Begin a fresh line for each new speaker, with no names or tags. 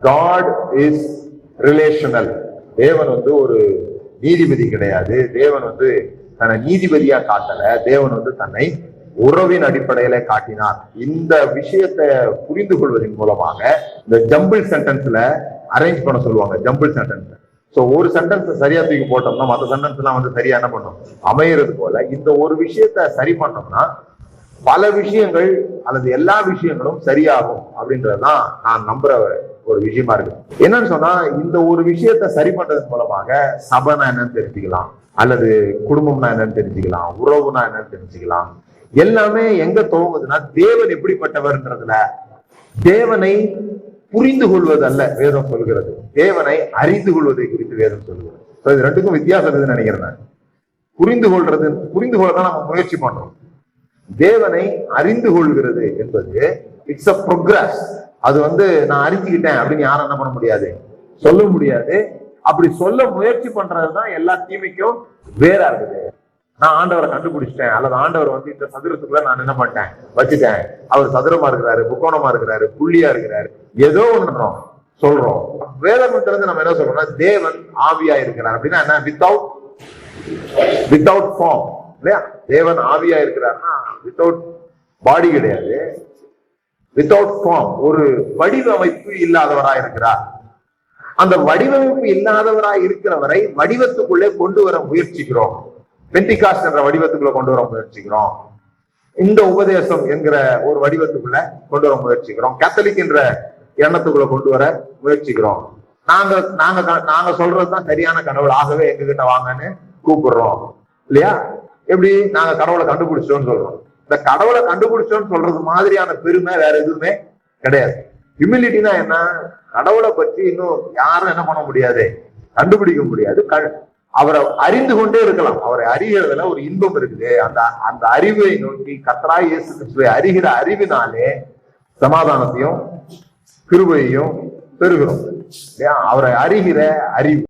God is relational. தேவன் வந்து ஒரு நீதிபதி கிடையாது. தேவன் வந்து தன்னை நீதிபதியா காட்டல. தேவன் வந்து தன்னை உறவின் அடிப்படையில காட்டினார். இந்த விஷயத்தை புரிந்து கொள்வதன் மூலமாக இந்த ஜம்பிள் சென்டென்ஸ்ல அரேஞ்ச் பண்ண சொல்லுவாங்க. Jumble sentence. சோ ஒரு சென்டென்ஸ் சரியா தூக்கி போட்டோம்னா மற்ற சென்டென்ஸ் எல்லாம் வந்து சரியா என்ன பண்ணும் அமையிறது போல இந்த ஒரு விஷயத்த சரி பண்ணோம்னா பல விஷயங்கள் அல்லது எல்லா விஷயங்களும் சரியாகும் அப்படின்றதுதான் நான் நம்புற ஒரு விஷயமா இருக்கு. என்னன்னு சொன்னா இந்த ஒரு விஷயத்த சரி பண்றது மூலமாக சபைனா என்னன்னு தெரிஞ்சுக்கலாம், அல்லது குடும்பம்னா என்னன்னு தெரிஞ்சுக்கலாம், உறவுனா என்னன்னு தெரிஞ்சுக்கலாம். எல்லாமே எங்க துவங்குதுன்னா தேவன் எப்படிப்பட்டவர்ன்றதுல. தேவனை புரிந்து கொள்வது அல்ல வேதம் சொல்கிறது, தேவனை அறிந்து கொள்வதை குறித்து வேதம் சொல்கிறது. இது ரெண்டுக்கும் வித்தியாசம் இருக்குதுன்னு நினைக்கிறேன். புரிந்து கொள்ளதான் நம்ம முயற்சி பண்றோம். தேவனை அறிந்து கொள்கிறது என்பது இட்ஸ் அ ப்ரோக்ரஸ். அது வந்து நான் அறிஞ்சுக்கிட்டேன் அப்படின்னு யாரும் என்ன பண்ண முடியாது, சொல்ல முடியாது. அப்படி சொல்ல முயற்சி பண்றதுதான் எல்லா தீமைக்கும் வேறா இருக்குது. நான் ஆண்டவரை கண்டுபிடிச்சிட்டேன், அல்லது ஆண்டவர் வந்து இந்த சதுரத்துக்குள்ள நான் என்ன பண்ணிட்டேன் வச்சுட்டேன், அவர் சதுரமா இருக்கிறாரு, முக்கோணமா இருக்கிறாரு, புள்ளியா இருக்கிறாரு, ஏதோ ஒண்ணு சொல்றோம். வேதத்திலிருந்து நம்ம என்ன சொல்றோம்னா தேவன் ஆவியா இருக்கிறார் அப்படின்னா என்ன, வித்தவுட் ஃபார்ம் இல்லையா. தேவன் ஆவியா இருக்கிறார்னா வித்தவுட் பாடி கிடையாது, வித்தவுட் ஃபார்ம், ஒரு வடிவமைப்பு இல்லாதவராய் இருக்கிறார். அந்த வடிவமைப்பு இல்லாதவராய் இருக்கிறவரை வடிவத்துக்குள்ளே கொண்டு வர முயற்சிக்கிறோம். பெண்டிகாஸ்ட் என்ற வடிவத்துக்குள்ள கொண்டு வர முயற்சிக்கிறோம். இந்த உபதேசம் என்கிற ஒரு வடிவத்துக்குள்ள கொண்டு வர முயற்சிக்கிறோம். கேத்தலிக் என்ற எண்ணத்துக்குள்ள கொண்டு வர முயற்சிக்கிறோம். நாங்க சொல்றதுதான் சரியான கடவுள், ஆகவே எங்க கிட்ட வாங்கன்னு கூப்பிடுறோம் இல்லையா. எப்படி நாங்க கடவுளை கண்டுபிடிச்சோம்னு சொல்றோம். இந்த கடவுளை கண்டுபிடிச்சோம்னு சொல்றது மாதிரியான பெருமை வேற எதுவுமே கிடையாது. ஹியூமிலிட்டினா என்ன, கடவுளை பற்றி இன்னும் யாரும் என்ன பண்ண முடியாது, கண்டுபிடிக்க முடியாது. அவரை அறிந்து கொண்டே இருக்கலாம். அவரை அறிகிறதுல ஒரு இன்பம் இருக்குது. அந்த அறிவை நோக்கி கர்த்தராகிய இயேசு கிறிஸ்துவை அறிகிற அறிவினாலே சமாதானத்தையும் கிருபையையும் பெறுகிறோம். அவரை அறிகிற அறிவு